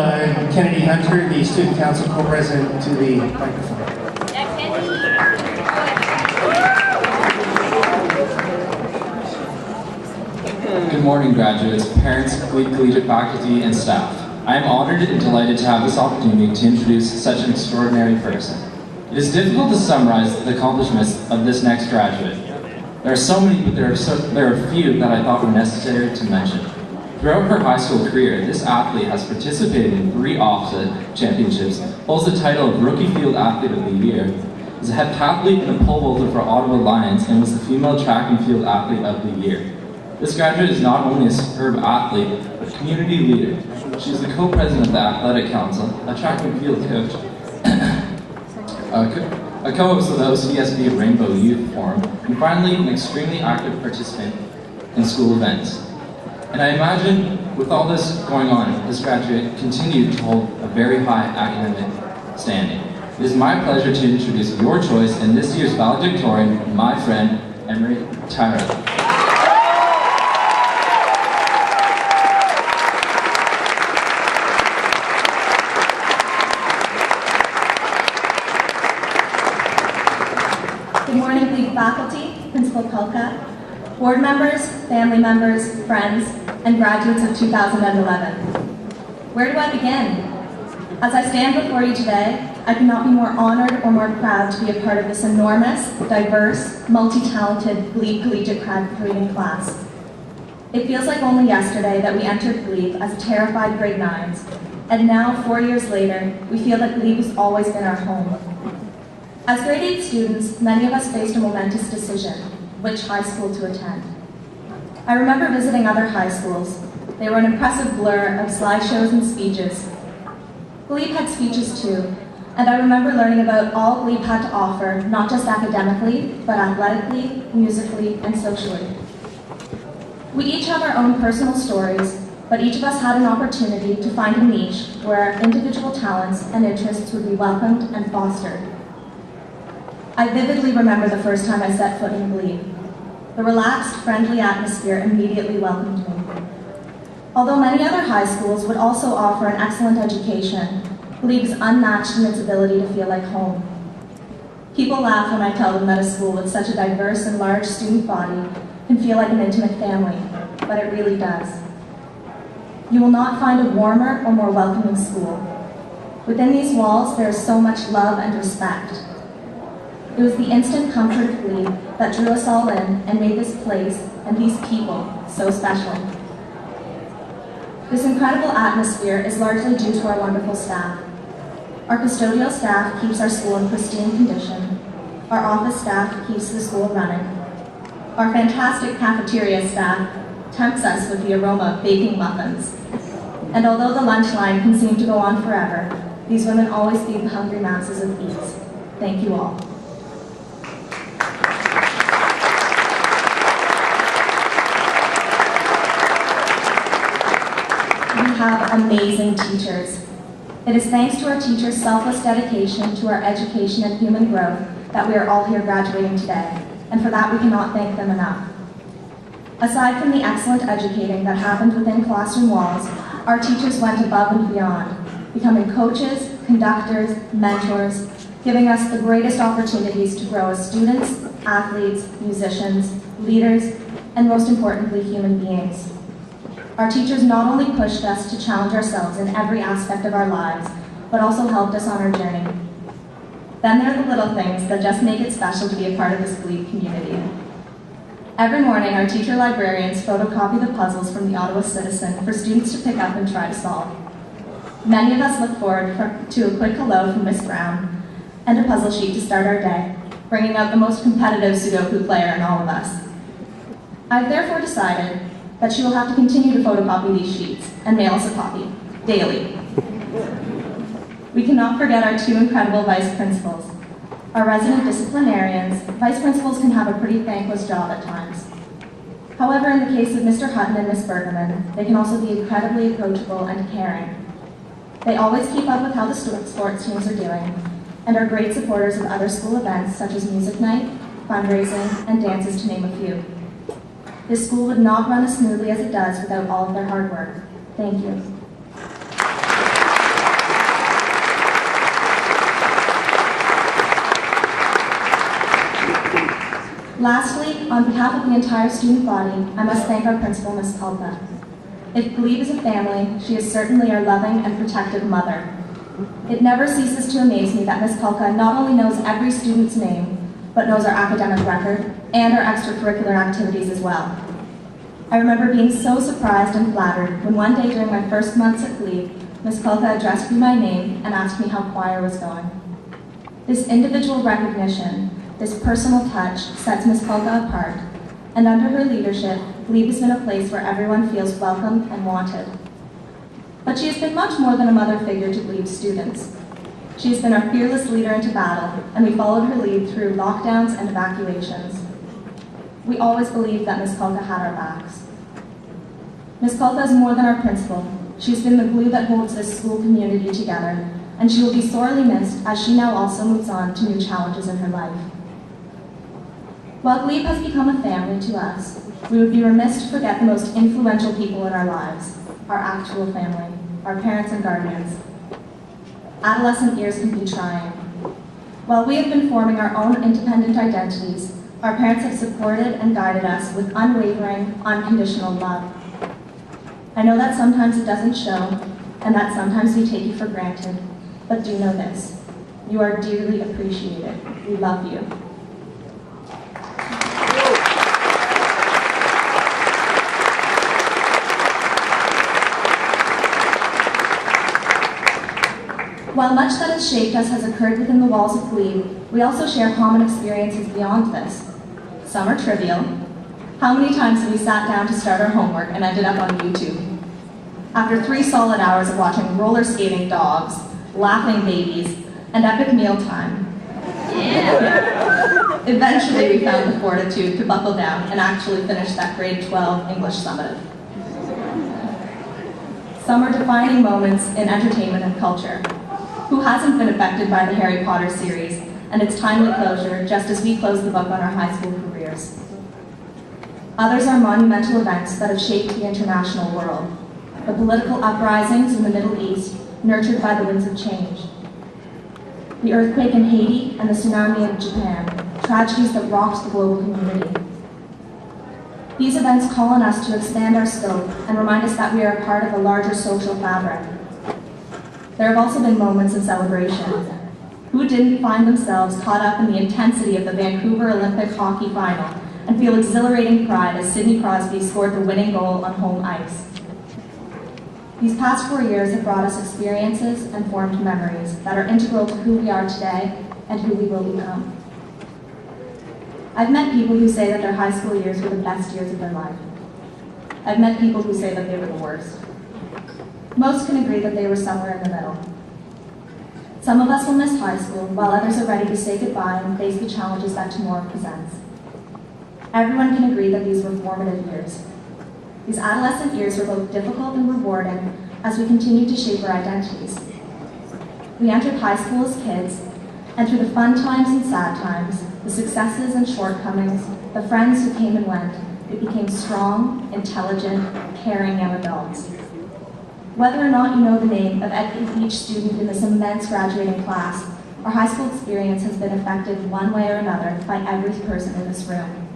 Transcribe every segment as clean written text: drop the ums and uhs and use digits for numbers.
Kennedy Hunter, the Student Council Co-President, to the microphone. Good morning, graduates, parents, collegiate faculty, and staff. I am honored and delighted to have this opportunity to introduce such an extraordinary person. It is difficult to summarize the accomplishments of this next graduate. There are so many, but there are a few that I thought were necessary to mention. Throughout her high school career, this athlete has participated in 3 OFSA championships, holds the title of Rookie Field Athlete of the Year, is a heptathlete and a pole vaulter for Ottawa Lions, and was the Female Track and Field Athlete of the Year. This graduate is not only a superb athlete, but a community leader. She is the co-president of the Athletic Council, a track and field coach, a co-host of the OCSB Rainbow Youth Forum, and finally, an extremely active participant in school events. And I imagine, with all this going on, this graduate continued to hold a very high academic standing. It is my pleasure to introduce your choice in this year's valedictorian, my friend, Emery. Good morning, faculty, Principal Kulka, board members, family members, friends, and graduates of 2011. Where do I begin? As I stand before you today, I cannot be more honored or more proud to be a part of this enormous, diverse, multi-talented Glebe collegiate graduating class. It feels like only yesterday that we entered Glebe as terrified grade 9s, and now, 4 years later, we feel that Glebe has always been our home. As grade 8 students, many of us faced a momentous decision: which high school to attend. I remember visiting other high schools. They were an impressive blur of slideshows and speeches. Glebe had speeches too, and I remember learning about all Glebe had to offer, not just academically, but athletically, musically, and socially. We each have our own personal stories, but each of us had an opportunity to find a niche where our individual talents and interests would be welcomed and fostered. I vividly remember the first time I set foot in Glebe. The relaxed, friendly atmosphere immediately welcomed me. Although many other high schools would also offer an excellent education, Glebe is unmatched in its ability to feel like home. People laugh when I tell them that a school with such a diverse and large student body can feel like an intimate family, but it really does. You will not find a warmer or more welcoming school. Within these walls, there is so much love and respect. It was the instant comfort of Glebe that drew us all in and made this place and these people so special. This incredible atmosphere is largely due to our wonderful staff. Our custodial staff keeps our school in pristine condition. Our office staff keeps the school running. Our fantastic cafeteria staff tempts us with the aroma of baking muffins. And although the lunch line can seem to go on forever, these women always feed the hungry masses of ease. Thank you all. We have amazing teachers. It is thanks to our teachers' selfless dedication to our education and human growth that we are all here graduating today, and for that we cannot thank them enough. Aside from the excellent educating that happened within classroom walls, our teachers went above and beyond, becoming coaches, conductors, mentors, giving us the greatest opportunities to grow as students, athletes, musicians, leaders, and most importantly, human beings. Our teachers not only pushed us to challenge ourselves in every aspect of our lives, but also helped us on our journey. Then there are the little things that just make it special to be a part of this Glebe community. Every morning, our teacher librarians photocopy the puzzles from the Ottawa Citizen for students to pick up and try to solve. Many of us look forward to a quick hello from Miss Brown and a puzzle sheet to start our day, bringing out the most competitive Sudoku player in all of us. I've therefore decided that she will have to continue to photocopy these sheets and mail us a copy, daily. We cannot forget our 2 incredible vice principals. Our resident disciplinarians, vice principals can have a pretty thankless job at times. However, in the case of Mr. Hutton and Ms. Bergerman, they can also be incredibly approachable and caring. They always keep up with how the sports teams are doing, and are great supporters of other school events such as music night, fundraising, and dances, to name a few. This school would not run as smoothly as it does without all of their hard work. Thank you. Lastly, on behalf of the entire student body, I must thank our principal, Ms.Kulka. If Glebe is a family, she is certainly our loving and protective mother. It never ceases to amaze me that Ms.Kulka not only knows every student's name, but knows our academic record and our extracurricular activities as well. I remember being so surprised and flattered when one day during my first months at Glebe, Ms.Kulka addressed me by name and asked me how choir was going. This individual recognition, this personal touch, sets Ms.Kulka apart, and under her leadership, Glebe has been a place where everyone feels welcome and wanted. But she has been much more than a mother figure to Glebe's students. She has been our fearless leader into battle, and we followed her lead through lockdowns and evacuations. We always believed that Ms.Kulka had our backs. Ms.Kulka is more than our principal. She's been the glue that holds this school community together, and she will be sorely missed as she now also moves on to new challenges in her life. While Glebe has become a family to us, we would be remiss to forget the most influential people in our lives, our actual family, our parents and guardians. Adolescent years can be trying. While we have been forming our own independent identities, our parents have supported and guided us with unwavering, unconditional love. I know that sometimes it doesn't show, and that sometimes we take you for granted, but do know this: you are dearly appreciated. We love you. While much that has shaped us has occurred within the walls of Glebe, we also share common experiences beyond this. Some are trivial. How many times have we sat down to start our homework and ended up on YouTube? After 3 solid hours of watching roller skating dogs, laughing babies, and epic mealtime, eventually we found the fortitude to buckle down and actually finish that grade 12 English summative. Some are defining moments in entertainment and culture. Who hasn't been affected by the Harry Potter series and its timely closure just as we close the book on our high school careers? Others are monumental events that have shaped the international world. The political uprisings in the Middle East, nurtured by the winds of change. The earthquake in Haiti and the tsunami in Japan, tragedies that rocked the global community. These events call on us to expand our scope and remind us that we are a part of a larger social fabric. There have also been moments of celebration. Who didn't find themselves caught up in the intensity of the Vancouver Olympic hockey final and feel exhilarating pride as Sidney Crosby scored the winning goal on home ice? These past 4 years have brought us experiences and formed memories that are integral to who we are today and who we will become. I've met people who say that their high school years were the best years of their life. I've met people who say that they were the worst. Most can agree that they were somewhere in the middle. Some of us will miss high school, while others are ready to say goodbye and face the challenges that tomorrow presents. Everyone can agree that these were formative years. These adolescent years were both difficult and rewarding as we continued to shape our identities. We entered high school as kids, and through the fun times and sad times, the successes and shortcomings, the friends who came and went, we became strong, intelligent, caring young adults. Whether or not you know the name of each student in this immense graduating class, our high school experience has been affected one way or another by every person in this room.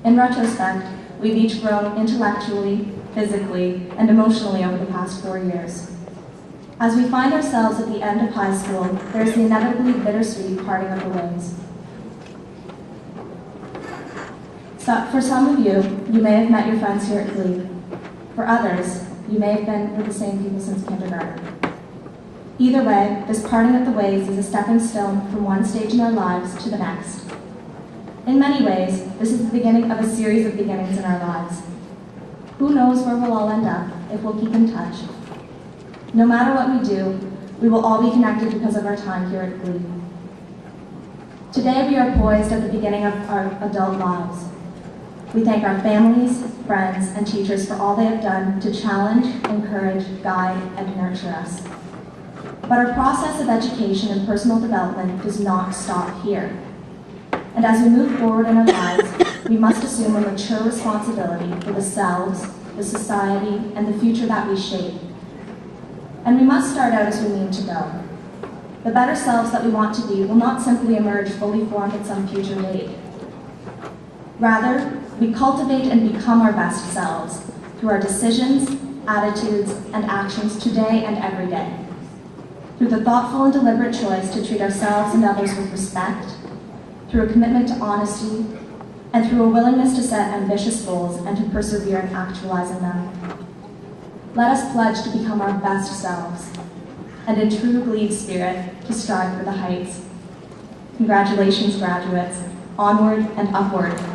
In retrospect, we've each grown intellectually, physically, and emotionally over the past 4 years. As we find ourselves at the end of high school, there is the inevitably bittersweet parting of the ways. So, for some of you, you may have met your friends here at Glebe. For others, you may have been with the same people since kindergarten. Either way, this parting of the ways is a stepping stone from one stage in our lives to the next. In many ways, this is the beginning of a series of beginnings in our lives. Who knows where we'll all end up if we'll keep in touch. No matter what we do, we will all be connected because of our time here at Glebe. Today we are poised at the beginning of our adult lives. We thank our families, friends, and teachers for all they have done to challenge, encourage, guide, and nurture us. But our process of education and personal development does not stop here. And as we move forward in our lives, we must assume a mature responsibility for the selves, the society, and the future that we shape. And we must start out as we mean to go. The better selves that we want to be will not simply emerge fully formed at some future date. Rather, we cultivate and become our best selves through our decisions, attitudes, and actions today and every day. Through the thoughtful and deliberate choice to treat ourselves and others with respect, through a commitment to honesty, and through a willingness to set ambitious goals and to persevere in actualizing them. Let us pledge to become our best selves, and in true Glebe spirit, to strive for the heights. Congratulations, graduates. Onward and upward.